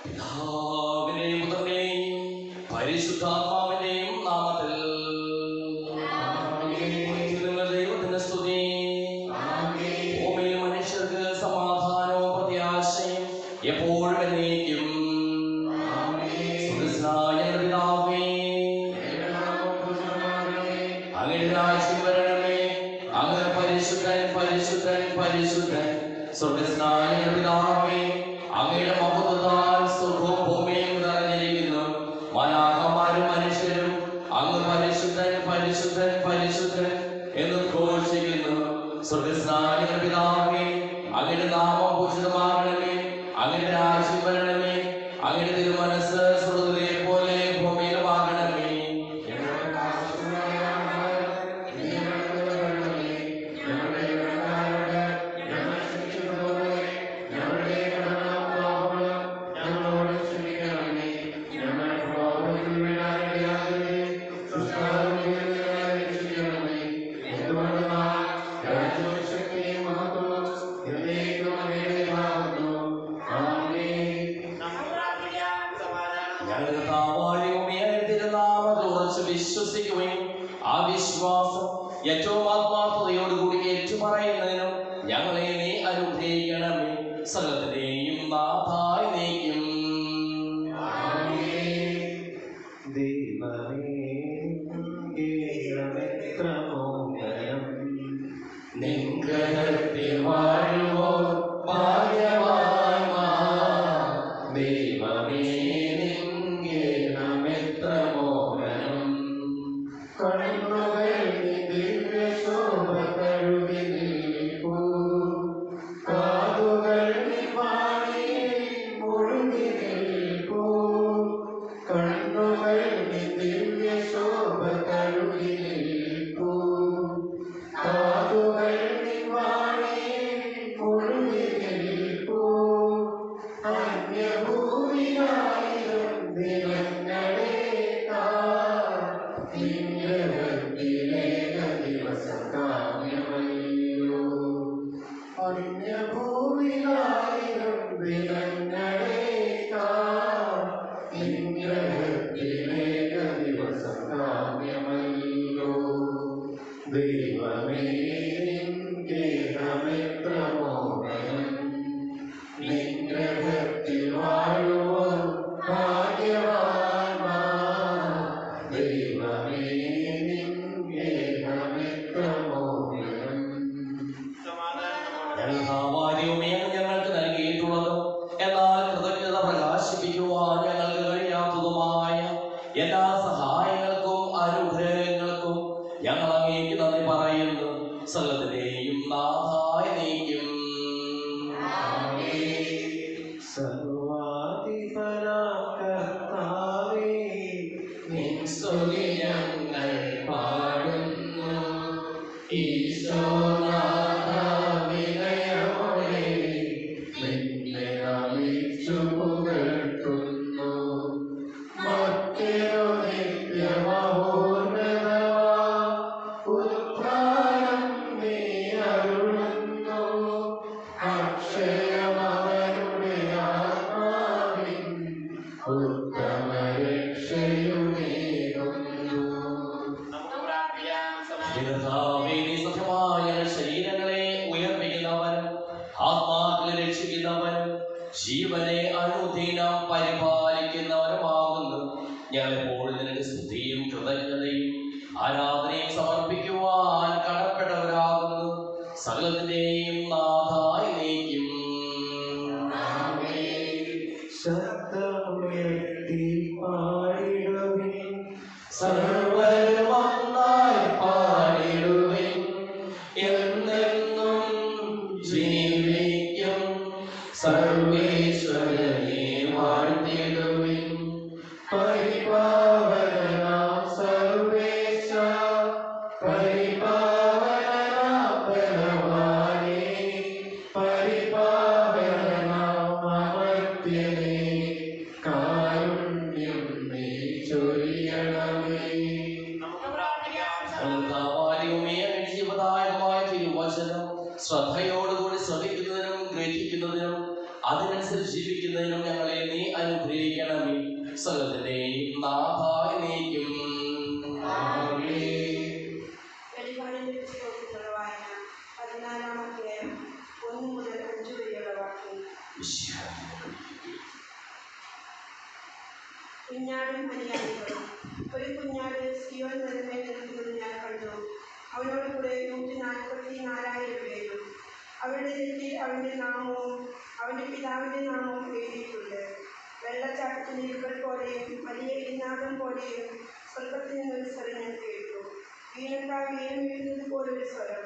പിതാവിന്റെയും പുത്രന്റെയും പരിശുദ്ധാത്മാവിന്റെയും നാമത്തിൽ ദൈവത്തിന്റെ സ്തുതി. ഭൂമിയിൽ മനുഷ്യർക്ക് സമാധാനവും പ്രത്യാശയും എപ്പോഴും എന്നേക്കും. പിതാവേ, അങ്ങയുടെ രാജ്യം വരണമേ. അങ്ങ് പരിശുദ്ധൻ പരിശുദ്ധൻ പരിശുദ്ധൻ. സ്വർഗ്ഗസ്ഥനായ പിതാവേ, അങ്ങയുടെ മഹത്വത്താൽ സ്വർഗ്ഗവും ഭൂമിയും നിറഞ്ഞിരിക്കുന്നു. മാലാഖമാരും മനുഷ്യരും അങ്ങ് പരിശുദ്ധൻ പരിശുദ്ധൻ പരിശുദ്ധൻ എന്ന് ഘോഷിക്കുന്നു. സ്വർഗ്ഗസ്ഥനായ പിതാവേ, അങ്ങയുടെ നാമം പൂജിതമാകണമേ. അങ്ങയുടെ രാജ്യം വരണമേ. അങ്ങയുടെ തിരുമനസ്സ് സ്വർഗ്ഗത്തിലെ പോലെ ഭൂമിയിലുമാകണമേ. വിശ്വസിക്കുകയും ആ വിശ്വാസം ഏറ്റവും ആത്മാർത്ഥതയോടുകൂടി ഏറ്റുപറയുന്നതിനും ഞങ്ങളെ നീ അനുഗ്രഹിക്കണമേ. സകലത്തിനെയും നാഥായി നീക്കും. നിൻഗ്രഹത്തിൽ വാഴുവോ ഭാഗ്യവാന്മാർ. ദൈവമേ, നിൻഗ്രഹമെത്ര മോഹനം. കണ്ണുകൾ ദിവ്യശോഭ കഴുകി നിൽപ്പൂ. കാതുകൾ വാണിയിൽ മുഴുകി നിൽപ്പൂ. കണ്ണുകൾ ദിവ്യശോഭ കഴുകി നിൽപ്പൂ. കാതുകൾ വാണിയിൽ മുഴുകി നിൽപ്പൂ. അന്യഭൂമിയായിരം ദിനങ്ങളെ ദിവസം കാമ്യമല്ലോ. അന്യഭൂമിയായിരം ദിനങ്ങളേക്കാൾ നിഗ്രഹത്തിലേക ദിവസം കാമ്യമല്ലോ. ദൈവമേ, നിൻഗേഹമെത്ര മോഹനം. നിഗ്രഹത്തിൽ വാഴുവോ ഭാഗ്യവാന്മാർ. ദൈവമേ, ഞങ്ങൾക്ക് നൽകിയിട്ടുള്ളതും എന്നാൽ കൃതജ്ഞത പ്രകാശിപ്പിക്കുവാൻ ഞങ്ങൾക്ക് കഴിയാത്തതുമായ എല്ലാ സഹായങ്ങൾക്കും അനുഗ്രഹങ്ങൾക്കും ഞങ്ങൾ അങ്ങേക്ക് നന്ദി പറയുന്നു. സകലത്തിനെയും നാഥായി നീക്കും. സർവാധിപനാകർത്താവേ, നിൻ സ്തുതി ഞങ്ങൾ പാടുന്നു. ഈശോനാഥ, വിനയമോടെ നിന്നെ നമിച്ചു പുകഴ്ത്തുന്നു. മറ്റൊരു നിത്യമഹോന്നതമാം ഉത്ഥാനം നീ അരുളുന്നു. അക്ഷയമവനുടെ ആത്മാവിൻ ഉത്തമ രക്ഷയുമേകുന്നു. സത്യമായ ശരീരങ്ങളെ ഉയർപ്പിക്കുന്നവനും ആത്മാക്കളെ രക്ഷിക്കുന്നവനും ജീവനെ അനുദിനം പരിപാലിക്കുന്നവനുമാകുന്നു. ഞങ്ങളെപ്പോഴും നിനക്ക് സ്തുതിയും കൃതജ്ഞതയും ആരാധനയും സമർപ്പിക്കുവാൻ കടപ്പെട്ടവരാകുന്നു. സകലത്തിന്റെയും നാഥായി നീക്കും. ശബ്ദമുയർത്തി പാടിടുവിൻ, സർവ്വരും ഒന്നായി പാടിടുവിൻ. എന്നെന്നും ജീവിക്കും സർവേശ്വരനെ വാഴ്ത്തിടുവിൻ. പരിപാവനാം സർവേശ, പരിപാവനാം ബലവാനേ, പരിപാവനാം അമർത്യനേ, കാരുണ്യം നീ ചൊരിയണമേ. ജീവദായകമായ തിരുവചനം ശ്രദ്ധയോടുകൂടി ശ്രവിക്കുന്നതിനും ഗ്രഹിക്കുന്നതിനും അതിനനുസരിച്ച് ജീവിക്കുന്നതിനും ഞങ്ങളെ നീ അനുഗ്രഹിക്കണമേ. സകലത്തിന്റെയും നാഥായ നീക്കും. വെളിപാടിന്റെ പുസ്തകത്തിലുള്ള വായന 14-ാം അധ്യായം 1 മുതൽ 5 വരെയുള്ള വാക്യങ്ങൾ. കുഞ്ഞാടും അനുയായികളും. ഒരു കുഞ്ഞാട് സിയോൻ മലമേൽ നിൽക്കുന്നത് ഞാൻ കണ്ടു. അവനോട് കൂടെ 144,000 പേരും. അവരുടെ നെറ്റിയിൽ അവന്റെ നാമവും അവന്റെ പിതാവിന്റെ നാമവും എഴുതിയിട്ടുണ്ട്. വെള്ളച്ചാട്ടത്തിന്റെ ഇരുകൾ പോലെയും വലിയ ഇരിനാദം പോലെയും സ്വർഗത്തിൽ നിന്നൊരു സ്വരം ഞാൻ കേട്ടു. വീണക്കാർ വീണം വീഴുന്നത് പോലൊരു സ്വരം.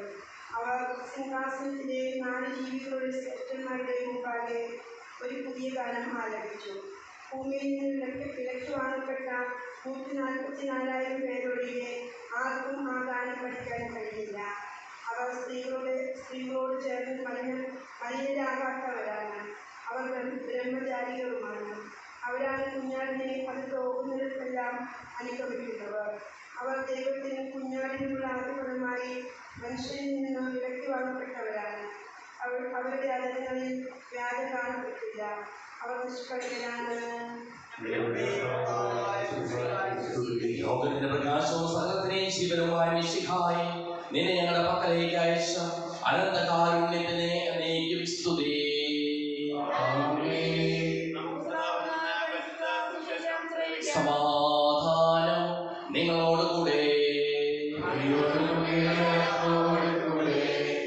അവർ സിംഹാസനത്തിലെ 4 ജീവികളുടെ ശ്രേഷ്ഠന്മാരുടെ മുമ്പാകെ ഒരു പുതിയ ഗാനം ആലപിച്ചു. ഭൂമിയിൽ നിന്ന് വിലക്ക് വാങ്ങപ്പെട്ട 144,000 പേരൊഴികെ ആർക്കും ആ ഗാനം പഠിക്കാൻ കഴിയില്ല. അവർ സ്ത്രീകളോട് ചേർന്ന് മലിനരാകാത്തവരാണ്. അവർ ബ്രഹ്മചാരികളുമാണ്. അവരാണ് കുഞ്ഞാടിനെ അത് പോകുന്നിടത്തെല്ലാം അനുഗമിക്കുന്നവർ. അവർ ദൈവത്തിനും കുഞ്ഞാടിനുള്ള ആദ്യഫലമായി മനുഷ്യരിൽ നിന്നും വിലക്ക് വാങ്ങപ്പെട്ടവരാണ്. അവരുടെ അതരങ്ങളിൽ വ്യാജം കാണപ്പെട്ടില്ല. അവർ നിഷ്കളങ്കരാണ്. ലോകത്തിന്റെ പ്രകാശവും സകലത്തിനെയും ജീവനുമായ മിശിഹായി നിന്നെ ഞങ്ങളുടെ പക്കലേക്ക് അയച്ച അനന്തകാരുണ്യത്തിനെ അനേകം സ്തുതി. സമാധാനം നിങ്ങളോടുകൂടെ.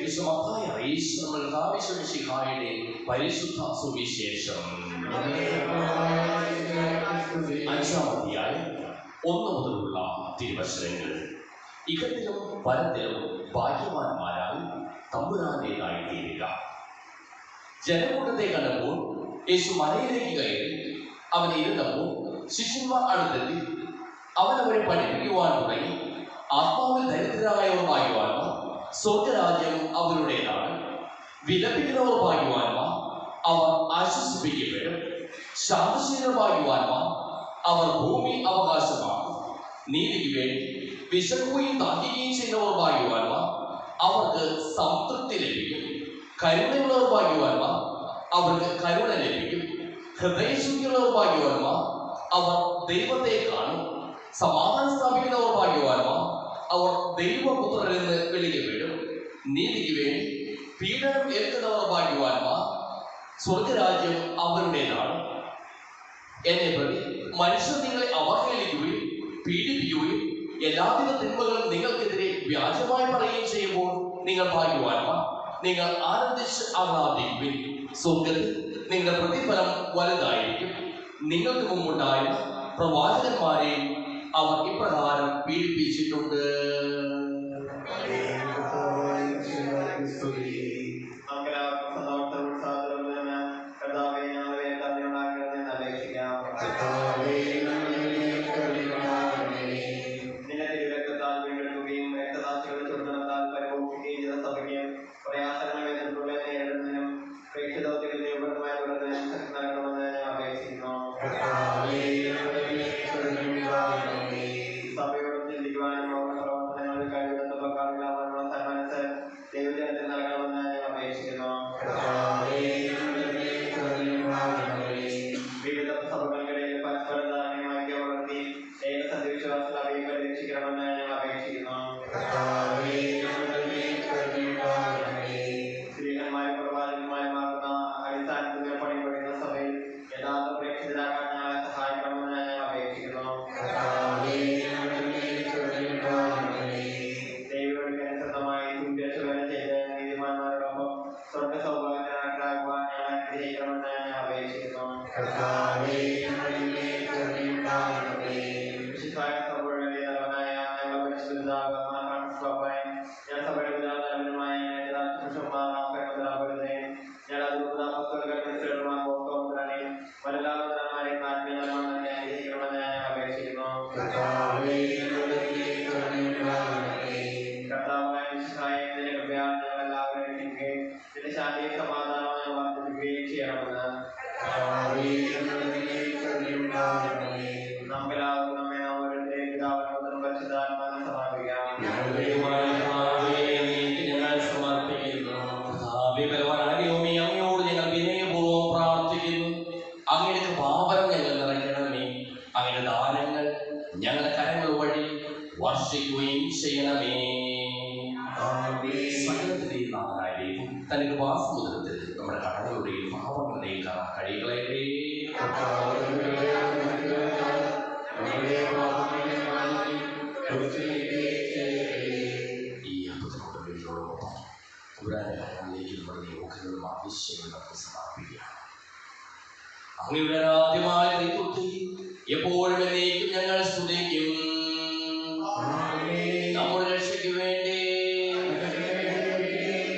വിശുദ്ധമായ ഈശ്വരമിശിഹായുടെ പരിശുദ്ധ സുവിശേഷം 5-ാം അധ്യായം 1 മുതലുള്ള തിരുവചനങ്ങൾ. ഇകത്തിലും പരത്തിലും ഭാഗ്യവാന്മാരായി തമ്പുരാന്റേതായി തീരുക. ജനക്കൂട്ടത്തെ കണ്ടപ്പോൾ യേശു മലയിലേക്ക് കയറി. അവൻ ഇരുന്നപ്പോൾ ശിഷ്യന്മാർ അടുത്തെത്തി. അവൻ അവരെ പഠിപ്പിക്കുവാൻ തുടങ്ങി. ആത്മാവിൽ ദരിദ്രരായവർ ഭാഗ്യവാന്മാർ, സ്വർഗരാജ്യം അവരുടേതാണ്. വിലപിക്കുന്നവർ ഭാഗ്യവാന്മാർ, അവർ ആശ്വസിപ്പിക്കപ്പെടും. ശാന്തശീലർ ഭാഗ്യവാന്മാർ, അവർ ഭൂമി അവകാശമാക്കും. നീതിക്ക് വേണ്ടി വിശക്കുകയും ദാഹിക്കുകയും ചെയ്യുന്നവർ ഭാഗ്യവാന്മാർ, അവർക്ക് സംതൃപ്തി ലഭിക്കും. കരുണയുള്ളവർ ഭാഗ്യവാന്മാർ, അവർക്ക് കരുണ ലഭിക്കും. ഹൃദയശുദ്ധിയുള്ളവർ ഭാഗ്യവാന്മാർ, അവർ ദൈവത്തെ കാണും. സമാധാനം സ്ഥാപിക്കുന്നവർ ഭാഗ്യവാന്മാർ, അവർ ദൈവപുത്രരെന്ന് വിളിക്കപ്പെടും. നീതിക്ക് വേണ്ടി പീഡനം ഏൽക്കുന്നവർ ഭാഗ്യവാന്മാർ, സ്വർഗരാജ്യം അവരുടേതാണ്. എന്നെ പ്രതി മനുഷ്യർ നിങ്ങളെ അവഹേളിക്കുകയും പീഡിപ്പിക്കുകയും എല്ലാവിധ തിന്മകളും നിങ്ങൾക്കെതിരെ വ്യാജമായി പറയുകയും ചെയ്യുമ്പോൾ നിങ്ങൾ ഭാഗ്യവാന്മാർ. നിങ്ങൾ ആനന്ദിച്ച് ആഹ്ലാദിക്കുവിൻ. സ്വർഗത്തിൽ നിങ്ങളുടെ പ്രതിഫലം വലുതായിരിക്കും. നിങ്ങൾക്ക് മുമ്പുണ്ടായിരുന്ന പ്രവാചകന്മാരെയും അവർ ഇപ്രകാരം പീഡിപ്പിച്ചിട്ടുണ്ട്. സമർപ്പിക്കുന്നു. അങ്ങയുടെ അനാദ്യമായ ദൈവത്തെ എപ്പോഴും എന്നേക്കും ഞങ്ങൾ സ്തുതിക്കും. നമ്മുടെ രക്ഷയ്ക്ക് വേണ്ടി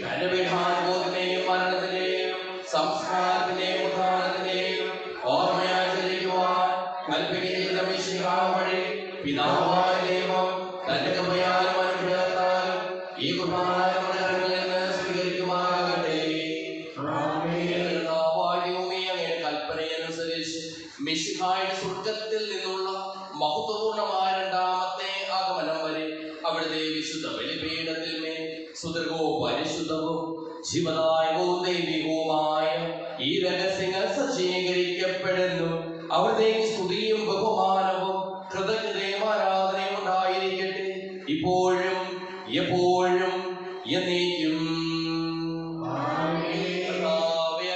തന്റെ വിഹാരബോധത്തിനെയും മരണത്തിനെയും സംസ്കാരത്തിനെയും ഉദ്ധാനത്തിനെയും ഓർമ്മയാചരിക്കുവാൻ കൽപ്പിക്കുന്ന മിശിഹാ വഴി പിതാവായ ദൈവം തന്റെ കൃപയാലും അനുഗ്രഹത്താലും ഈ കുർബാന നമ്മുടെ കരങ്ങളിൽ നിന്ന് സ്വീകരിക്കുമാറാകട്ടെ. കൽപ്പനയനുസരിച്ച് മിശിഹായുടെ സ്വർഗത്തിൽ നിന്നുള്ള മഹത്വപൂർണമായ രണ്ടാമത്തെ ആഗമനം വരെ അവിടുത്തെ വിശുദ്ധ ബലിപീഠത്തിൽ മേൽ സുദൃഢവും പരിശുദ്ധവും ജീവദായകവും ദൈവികവുമായ ഈ രഹസ്യങ്ങൾ സജ്ജീകരിക്കപ്പെടുന്നു. അവിടുത്തേക്ക് സ്തുതിയും ബഹുമാനവും കൃതജ്ഞതയും ആരാധനയും ഉണ്ടായിരിക്കട്ടെ, ഇപ്പോഴും എപ്പോഴും എന്നേക്കും.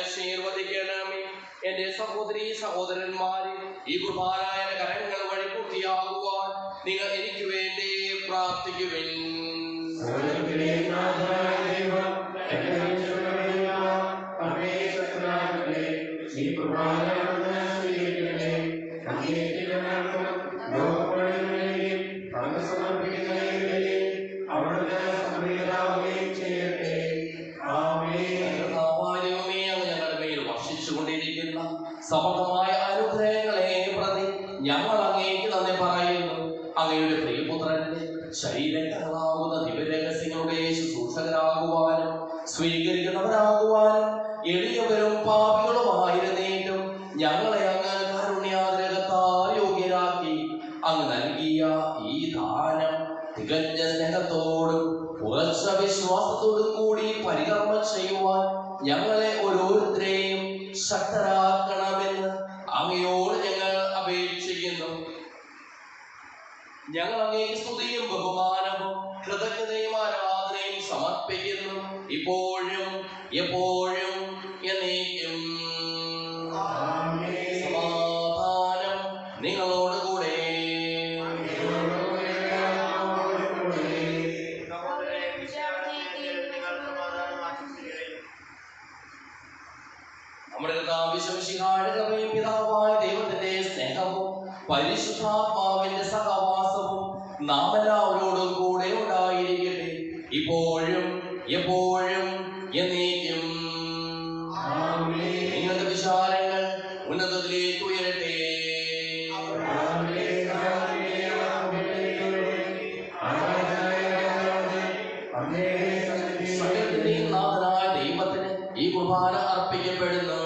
ആശീർവദിക്കണമേ. എന്റെ സഹോദരീ സഹോദരന്മാരെ, ഈ കുർബാനായ കരങ്ങൾ വഴി പൂർത്തിയാകുവാൻ നിങ്ങൾ എനിക്ക് വേണ്ടി പ്രാർത്ഥിക്കുവിൻ. സമൃദ്ധമായ അനുഗ്രഹങ്ങളെ പ്രതി ഞങ്ങൾ അങ്ങേക്ക് നന്ദി പറയുന്നു. അങ്ങയുടെ പ്രിയപുത്രന്റെ ശരീരങ്ങളാകുന്ന ദിവ്യരഹസ്യങ്ങളുടെ ശുശ്രൂഷകരാകുവാനും സ്വീകരിക്കുന്നവരാകുവാനും എളിയവരും പാപികളുമായിരുന്നേറ്റും ഞങ്ങളെ അങ്ങ് കാരുണ്യാഗ്രഹത്താൽ യോഗ്യരാക്കി. അങ്ങ് നൽകിയ ഈ ദാനം തികഞ്ഞ സ്നേഹത്തോടും ഉറച്ച വിശ്വാസത്തോടും കൂടി പരികർമ്മം ചെയ്യുവാൻ ഞങ്ങളെ ഓരോരുത്തരെയും ശക്തരാക്കണമെന്ന് അങ്ങയോട് ഞങ്ങൾ അപേക്ഷിക്കുന്നു. ഞങ്ങൾ അങ്ങേക്ക് സ്തുതിയും ബഹുമാനവും കൃതജ്ഞതയും ആരാധനയും സമർപ്പിക്കുന്നു, ഇപ്പോഴും എപ്പോഴും എന്നേക്കും. സമാധാനം നിങ്ങളോടുകൂടെ. നമ്മുടെ കർത്താവിശുമിശിഹായുടെ പിതാവായ ദൈവത്തിന്റെ സ്നേഹവും പരിശുദ്ധാത്മാവിന്റെ സഹവാസവും നാം എല്ലാവരോടും കൂടെ ഉണ്ടായിരിക്കട്ടെ, ഇപ്പോഴും എപ്പോഴും എന്നേക്കും. നിങ്ങളുടെ വിചാരങ്ങൾ ഉന്നതത്തിലേക്ക് ഉയരട്ടെ. സകലത്തിന്റെയും നാഥനായ ദൈവത്തിന് ഈ കുർബാന അർപ്പിക്കപ്പെടുന്നു.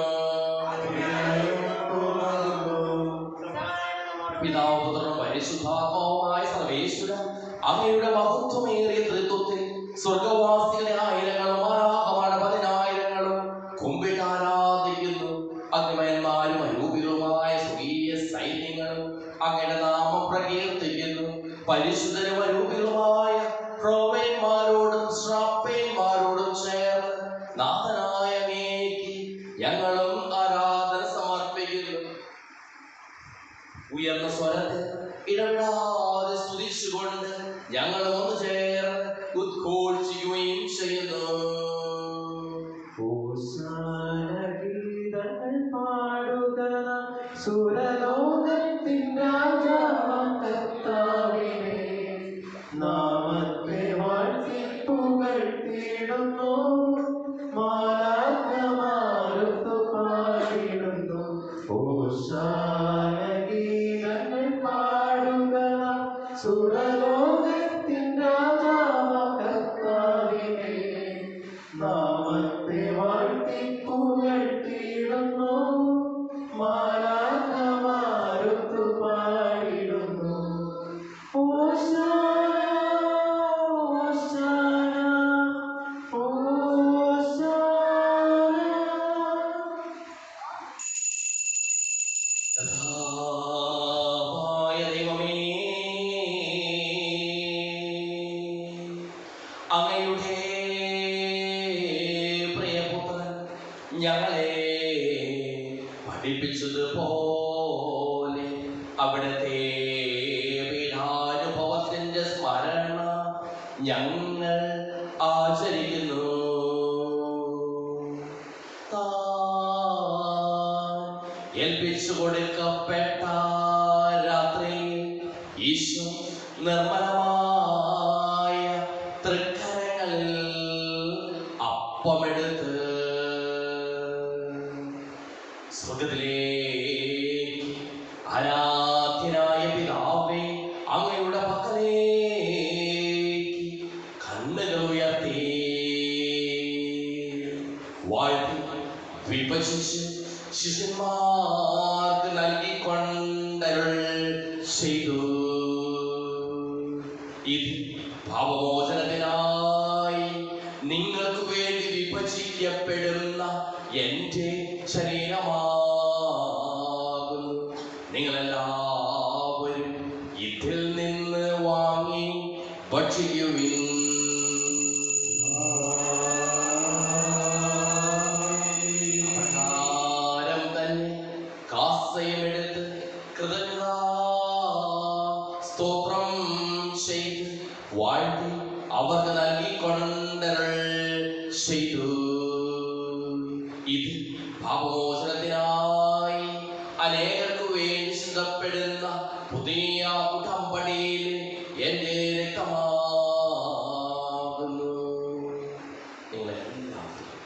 പിതാവും പുത്രനും പരിശുദ്ധാത്മാവുമായ സർവേശ്വരൻ അങ്ങയുടെ മഹത്വമേറിയ തൃത്വത്തിൽ സ്വർഗവാസികളെ ആയിരങ്ങളും മാലാഖമാരുടെ പതിനായിരങ്ങളും കുമ്പിട്ട് ആരാധിക്കുന്നു. അഗ്നിമയന്മാരും അരൂപികളുമായ സ്വകീയ സൈന്യങ്ങളും അങ്ങയുടെ നാമം പ്രകീർത്തിക്കുന്നു. പരിശുദ്ധരും അരൂപികളുമായ ക്രോവേന്മാരോടും ശ്രാപ്പേന്മാരോടും ചേർന്ന് നാഥനായ അങ്ങേക്ക് ഞങ്ങളും ആരാധന സമർപ്പിക്കുന്നു. ഉയർന്ന സ്വരത്തിൽ ഇടപെടാതെ സ്തുതിച്ചുകൊണ്ട് ഞങ്ങൾ ഒന്ന് ചേർന്ന് ഉദ്ഘോഷിക്കുകയും ചെയ്യുന്നു. പാടുക സുരലോകത്തിൻ രാജാവാം കർത്താവിനെ, നാമത്തെ വാഴ്ത്തി പുകഴ്ത്തിയിടുന്നു, മാലാഖമാരുത്തു പാടിടുന്നു. ഹോശാന ഗീതങ്ങൾ പാടുക സുരലോകത്തിൻ രാജാവാം കർത്താവിനെ, നാമത്തെ വാഴ്ത്തി പുകഴ്ത്തിയിടുന്നു, മാലാഖമാരുത്തു പാടിടുന്നു. ഹോശാന ഹോശാന ഹോശാന. കർത്താവായ ദൈവമേ, അങ്ങയുടെ പ്രിയപുത്രൻ ഞങ്ങളെ പഠിപ്പിച്ചതുപോലെ അവിടുത്തെ പീഠാനുഭവത്തിന്റെ സ്മരണ ഞങ്ങൾ ആചരിക്കുന്നു. താൻ ഏൽപ്പിച്ചു കൊടുക്കപ്പെട്ട രാത്രി ഈശോ നിർമ്മലമായ തൃക്കരങ്ങളിൽ അപ്പമെടുത്ത് സ്വർഗ്ഗത്തിലേക്ക് ആരാധ്യനായ പിതാവേ അങ്ങയുടെ പക്കലേക്ക് കണ്ണുകൾ ഉയർത്തി വാഴ്ത്തി വിഭജിച്ച് ശിഷ്യന്മാർക്ക് നൽകിക്കൊണ്ടരുൾ ചെയ്തു. ഇത് പാപമോചനത്തിനായി നിങ്ങൾക്ക് വേണ്ടി വിഭജിക്കപ്പെടുന്ന എൻ്റെ ശരീരമാകുന്നു. നിങ്ങളെല്ലാവരും ഇതിൽ നിന്ന് വാങ്ങി ഭക്ഷിക്കുവിൻ. പ്രകാരം തന്നെ കാസയുമെടുത്ത് കൃതജ്ഞതാ സ്തോത്രം ചെയ്ത് വാഴ്ത്തി അവർക്ക് നൽകിക്കൊണ്ടരുൾ ചെയ്തു. ഇത് പാപമോചനത്തിനായി അനേകർക്ക് വേണ്ടി ചിന്തപ്പെടുന്ന പുതിയ ഉടമ്പടിയിൽ എൻ്റെ രക്തമാകുന്നു. നിങ്ങളെല്ലാവരും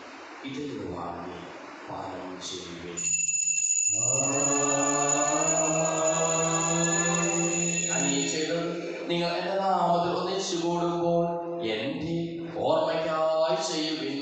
ഇതിൽ നിന്ന് വാങ്ങി പാനം ചെയ്യുകയും നിങ്ങൾ എന്റെ നാമത്തിൽ ഒന്നിച്ചു കൂടുമ്പോൾ എന്റെ ഓർമ്മയ്ക്കായി ചെയ്യുവിൻ.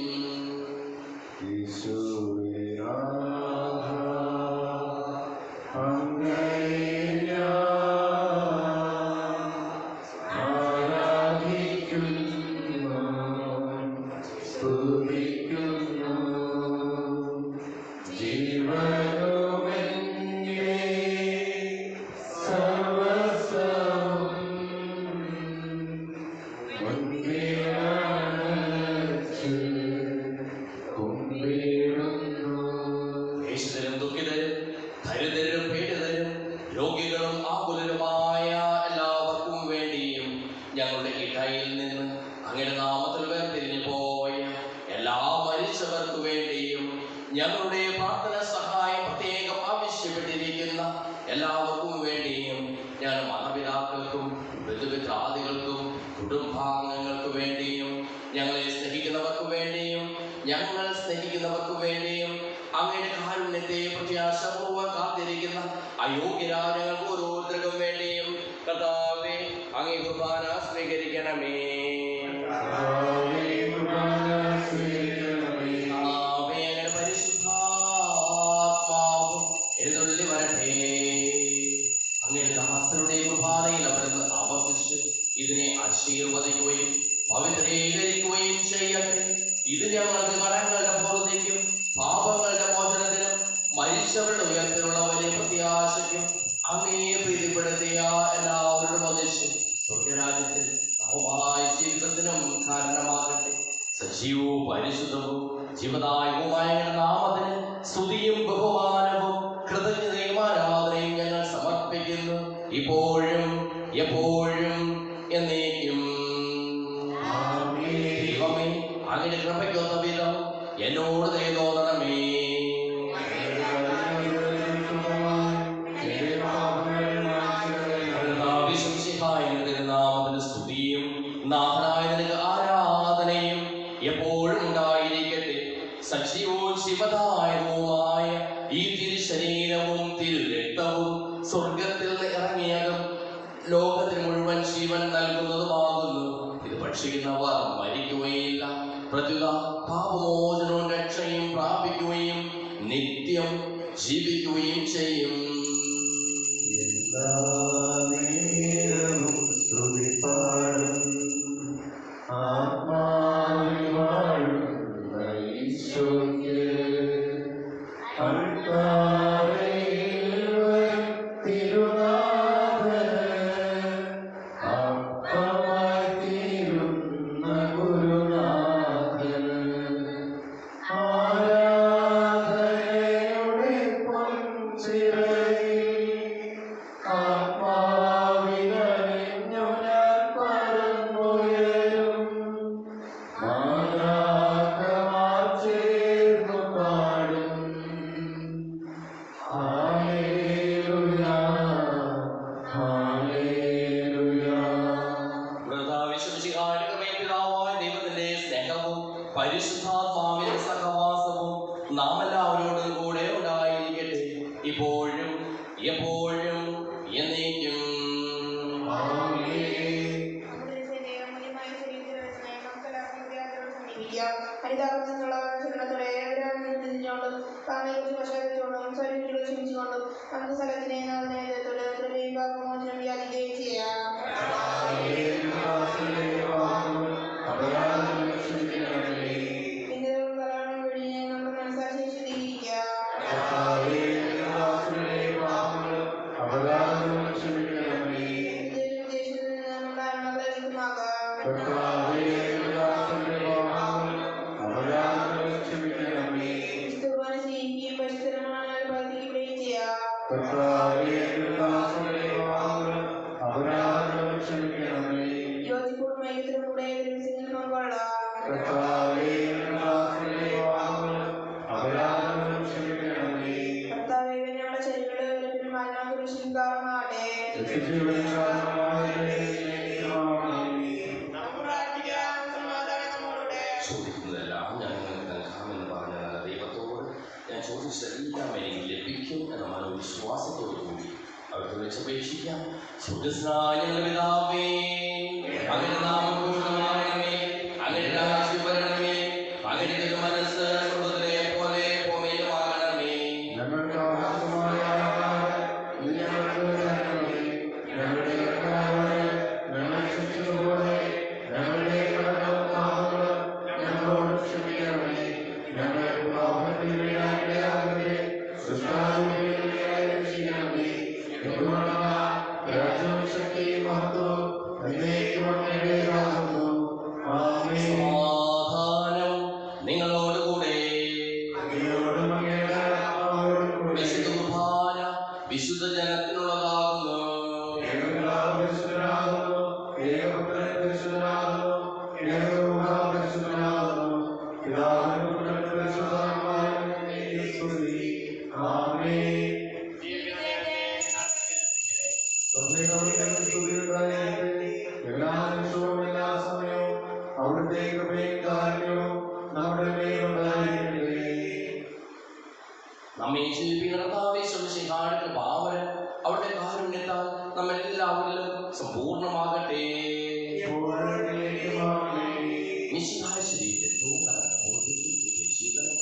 ഞങ്ങളുടെ ഇടയിൽ നിന്ന് അങ്ങയുടെ നാമത്തിൽ വേർതിരിഞ്ഞു പോയ എല്ലാ മരിച്ചവർക്ക് വേണ്ടിയും ഞങ്ങളുടെ പ്രാർത്ഥന സഹായം പ്രത്യേകം ആവശ്യപ്പെട്ടിരിക്കുന്ന എല്ലാവർക്കും വേണ്ടിയും ഞാൻ മാതാപിതാക്കൾക്കും ബന്ധുമിത്രാദികൾക്കും കുടുംബാംഗങ്ങൾക്ക് വേണ്ടിയും ഞങ്ങളെ സ്നേഹിക്കുന്നവർക്ക് വേണ്ടിയും ഞങ്ങൾ സ്നേഹിക്കുന്നവർക്ക് വേണ്ടിയും അങ്ങയുടെ കാരുണ്യത്തെ പ്രത്യാശപൂർവ്വം കാത്തിരിക്കുന്ന അയോഗ്യരായ ഞങ്ങൾക്ക് ഓരോരുത്തർക്കും വേണ്ടിയും കർത്താവേ അങ്ങേ കുർബാന സ്വീകരിക്കണമേ. അങ്ങയുടെ പരിശുദ്ധാത്മാവും എഴുന്നള്ളി വരട്ടെ. അങ്ങയുടെ ദാസരുടെ കുർബാനയിൽ അവിടുന്ന് ആവർത്തിച്ച് ഇതിനെ ആശീർവദിക്കുകയും പവിത്രീകരിക്കുകയും ചെയ്യട്ടെ. ഇത് ഞങ്ങൾക്ക് കടങ്ങളുടെ പൂർത്തിക്കും പാപങ്ങളുടെ മോചനത്തിനും മരിച്ചവരുടെ ഉയർത്തിലുള്ള വലിയ പ്രത്യാശയ്ക്കും അങ്ങയെ പ്രീതിപ്പെടുത്തിയ എല്ലാവരുടെ ഒന്നിച്ച് സ്വർഗരാജ്യത്തിൽ നവമായ ജീവിതത്തിനും കാരണമാകട്ടെ. സജീവവും പരിശുദ്ധവും ജീവദായകവുമായ നാമത്തിന് സ്തുതിയും ബഹുമാനവും കൃതജ്ഞതയും ആരാധനയും ഞങ്ങൾ സമർപ്പിക്കുന്നു, ഇപ്പോഴും എപ്പോഴും എന്നേക്കും. ദൈവമേ, അങ്ങയുടെ കൃപയ്ക്കൊത്ത വിധം എന്നോട് ദയ തോന്നണമേ. നാമത്തിന് സ്തുതിയും നാഥനായ നിനക്ക് ആരാധനയും എപ്പോഴും ഉണ്ടായിരിക്കട്ടെ. സജീവവും ശിവദായകവുമായ ഈ തിരുശരീരവും തിരുരക്തവും സ്വർഗത്തിൽ നിന്ന് ഇറങ്ങിയതും ലോകത്തിന് മുഴുവൻ ജീവൻ നൽകുന്നതുമാകുന്നു. ഇത് ഭക്ഷിക്കുന്നവർ മരിക്കുകയില്ല, പ്രത്യുത പാപമോചനവും രക്ഷയും പ്രാപിക്കുകയും നിത്യം ജീവിക്കുകയും ചെയ്യും. ആത്മാവിന കൊണ്ട് നമുക്ക് സ്ഥലത്തിനെ നേതൃത്വത്തോടെ കൃപയും പാപമോചനം യാചിക്കുകയും ചെയ്യാം. നിന്ദകളും കലഹങ്ങളും വെടിഞ്ഞ് നമ്മുടെ മനസ്സാക്ഷിയെ ശുദ്ധീകരിക്കാം. വിദേശത്തിൽ നിന്ന് നമ്മുടെ അരുണകളെ ലഭ്യമാക്കാം. കുർബാന ചെയ്യുകയും പരിശുദ്ധമായ പ്രാർത്ഥിക്കുകയും ചെയ്യാം. യോജിപ്പോടും ഐക്യത്തോടുകൂടെ ദിവസങ്ങളിൽ പങ്കുകൊള്ളാം. കർത്താവേ, ഞങ്ങളുടെ ശരീരങ്ങളുടെ ഉയരത്തിലും ആത്മാക്കുരിശിലും കാരണമാകട്ടെ. ചോദിക്കുന്നതെല്ലാം ഞാൻ നിങ്ങൾക്ക് നൽകാമെന്ന് പറഞ്ഞ നല്ല ദൈവത്തോട് ഞാൻ ചോദിച്ചതെല്ലാം എനിക്ക് ലഭിക്കും എന്ന മനോവിശ്വാസത്തോടു കൂടി അവർക്ക് വെച്ചപേക്ഷിക്കാം. സ്വർഗ്ഗസ്ഥനായ ഞങ്ങളുടെ പിതാവേ, അങ്ങയുടെ നാമം പൂജിതമാകണമേ, അങ്ങയുടെ രാജ്യം വരണമേ, അങ്ങയുടെ തിരുമനസ്സ് സ്വർഗ്ഗത്തിലെ പോലെ ഭൂമിയിലുമാകണമേ. ഞങ്ങളുടെ ആവശ്യമായ ആഹാരം ഇന്ന് ഞങ്ങൾക്ക് തരണമേ. ഞങ്ങളുടെ കടക്കാരെ ഞങ്ങൾ ക്ഷമിച്ചതുപോലെ ഞങ്ങളുടെ കടങ്ങളും പാപങ്ങളും ഞങ്ങളോട് ക്ഷമിക്കണമേ. ഞങ്ങളെ പാപത്തിൽ വീഴാനിടയാകരുതേ, ദുഷ്ടാരൂപിയിൽ രക്ഷിക്കണമേ. എന്തുകൊണ്ടെന്നാൽ രാജ്യവും ശക്തിയും മഹത്വവും എന്നേക്കും അങ്ങയുടേതാകുന്നു. ആമേൻ. സമാധാനം നിങ്ങളോടുകൂടെ. അങ്ങയോടും അങ്ങയുടെ ആത്മാവോടും കൂടെ. വിശുദ്ധ കുർബാന വിശുദ്ധ ജനത്തിനുള്ളതാകുന്നു. ഏകപിതാവ് പരിശുദ്ധനാകുന്നു, ഏകപുത്രൻ പരിശുദ്ധനാകുന്നു, ഏകരൂഹാ പരിശുദ്ധനാകുന്നു. പിതാവിനും പുത്രനും പരിശുദ്ധാത്മാവിനും എന്നേക്കും സ്തുതി. ആമേൻ. സ്തുതിയുണ്ടായിരിക്കട്ടെ. എല്ലാ നിമിഷവും എല്ലാ സമയവും അവിടുത്തെ കൃപയും കാരുണ്യവും നമ്മുടെ മേലുണ്ടായിരിക്കട്ടെ. നമ്മെ ജീവിപ്പിക്കുന്ന കർത്താവേ ശിഹായുടെ കൃപാവരം അവിടുത്തെ കാരുണ്യത്താൽ നമ്മളെല്ലാവരിലും സമ്പൂർണ്ണമാകട്ടെ. മിശിഹായ ശരീരത്തെ ജീവനം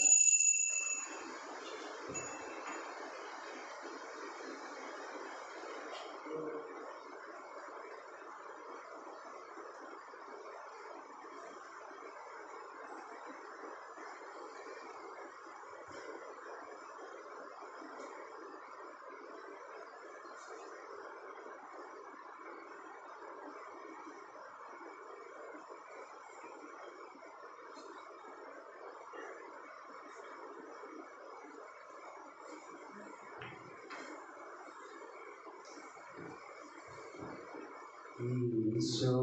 ഈശോ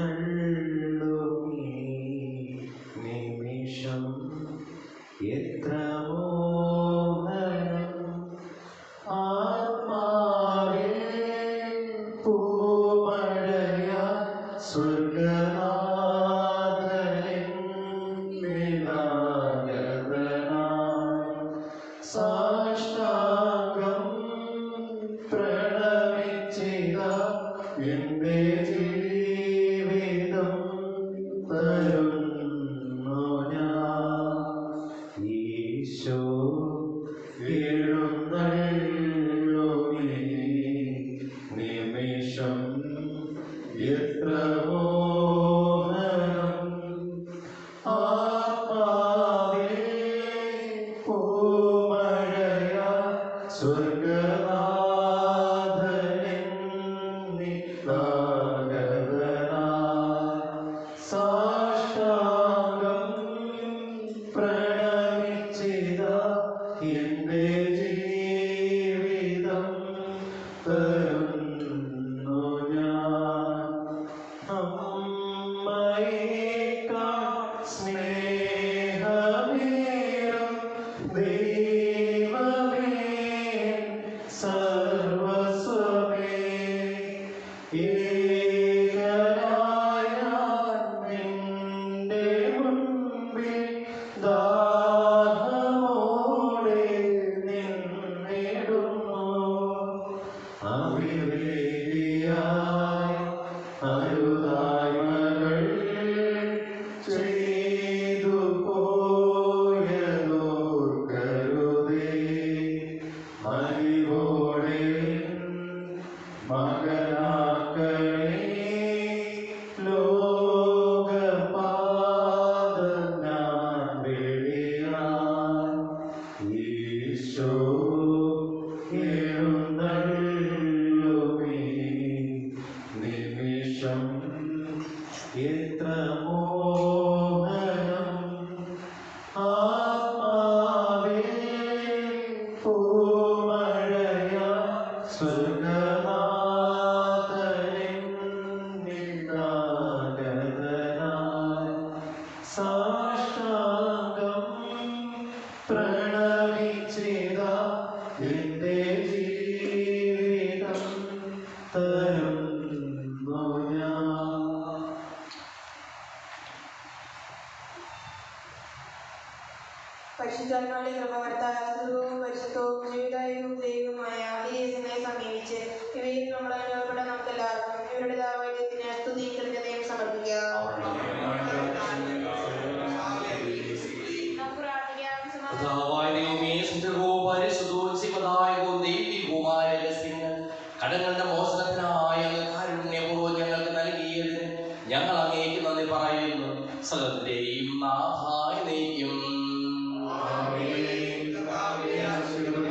എഴുന്നള്ളുമീ നിമിഷം എത്ര മോഹനം ആത്മാവിൽ പൂമഴയ സ്വർഗനാഥനിൻ നിരാഗതനായി സാഷ്ടാംഗം പ്രണമിച്ചിതാ എന്റെ ജീവിതം തരുന്നു ഞാൻ. ഈശോ എഴുന്നള്ളുമീ നിമിഷം എത്ര മോഹനം ആത്മാവിൽ പൂമഴയ സ്വർഗനാഥനിൻ നിരാഗതനായി സാഷ്ടാംഗം പ്രണമിച്ചിതാ എന്റെ ജീവിതം തരുന്നു ഞാൻ. അമ്മയേക്കാൾ സ്നേഹമേറും ദൈവമേ ഈശോ എഴുന്നള്ളുമേ നിമിഷം എത്ര മോഹനം ആത്മാവേ പൂമഴയ സ്വർഗനാഥനിൻ നിന്നാഗതനായി സാഷ്ടാംഗം പ്രണമിച്ചിതാ നിന്റെ ജീവിതം തരുന്നു ഞാൻ. പരിശുദ്ധാത്മാവിന്റെ കൃപവർത്താവും പരിശുദ്ധവും ജീവിതായും ദൈവമായ യേശുവിനെ സമീപിച്ച് ഇവയിൽ നമ്മൾ അനുഭവപ്പെട്ട നമുക്കെല്ലാവർക്കും ഇവരുടെ ദാവൈദ്യത്തിന് സ്തുതിയും കൃതജ്ഞതയും സമർപ്പിക്കാം. നമുക്ക് പ്രാർത്ഥിക്കാം. കടങ്ങളുടെ മോചനത്തിനായ കാരുണ്യപൂർവ്വം ഞങ്ങൾക്ക് നൽകിയതിന് ഞങ്ങൾ അങ്ങേക്ക് നന്ദി പറയുന്നു. സകലത്തിന്റെയും നാഥായ നീക്കും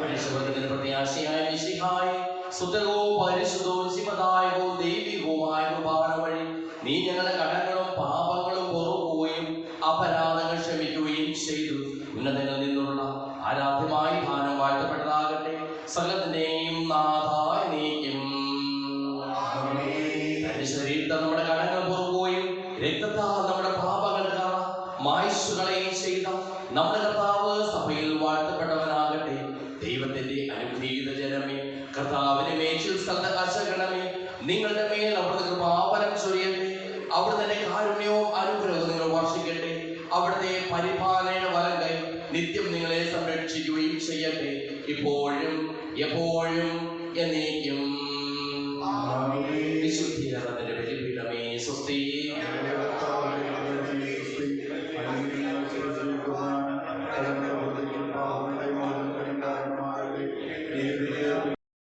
മനുഷ്യവർഗത്തിന് പ്രത്യാശയായ മിശിഹായെ സുതകവും പരിശുദ്ധവും ശിവദായകവും ദൈവികവുമായ കുർബാന വഴി നീ ഞങ്ങളുടെ കടങ്ങളും പാപങ്ങളും പൊറുക്കുകയും അപരാധങ്ങൾ ക്ഷമിക്കുകയും ചെയ്തു. ഉന്നതങ്ങളിൽ നിന്നുള്ള ആരാധ്യമായി ദാനം വാഴ്ത്തപ്പെട്ടതാകട്ടെ. സകലത്തിന്റെയും നാഥായ നീക്കും തന്റെ ശരീരത്തെ നമ്മുടെ കടങ്ങൾ പൊറുക്കുകയും രക്തത്താൽ നമ്മുടെ പാപങ്ങൾ മായ്ച്ചുകളയും ചെയ്ത നമ്മുടെ കർത്താവ് സഭയിൽ വാഴ്ത്തപ്പെട്ടവനാകട്ടെ. ദൈവത്തിന്റെ അനുഗ്രഹീത ജനമേ, കർത്താവിനെ മേച്ചിൽ സ്ഥലത്തകണമേ. നിങ്ങളുടെ മേൽ അവിടുത്തെ കൃപാവരം ചൊരിയട്ടെ. അവിടുത്തെ കാരുണ്യവും അനുഗ്രഹവും നിങ്ങൾ വർഷിക്കട്ടെ. അവിടുത്തെ പരിപാലനയുടെ വലം കൈ നിത്യം നിങ്ങളെ സംരക്ഷിക്കുകയും ചെയ്യട്ടെ, ഇപ്പോഴും എപ്പോഴും എന്നേക്കും. വിശുദ്ധീകരണത്തിന്റെ ബലിപീഠമേ സ്വസ്തി.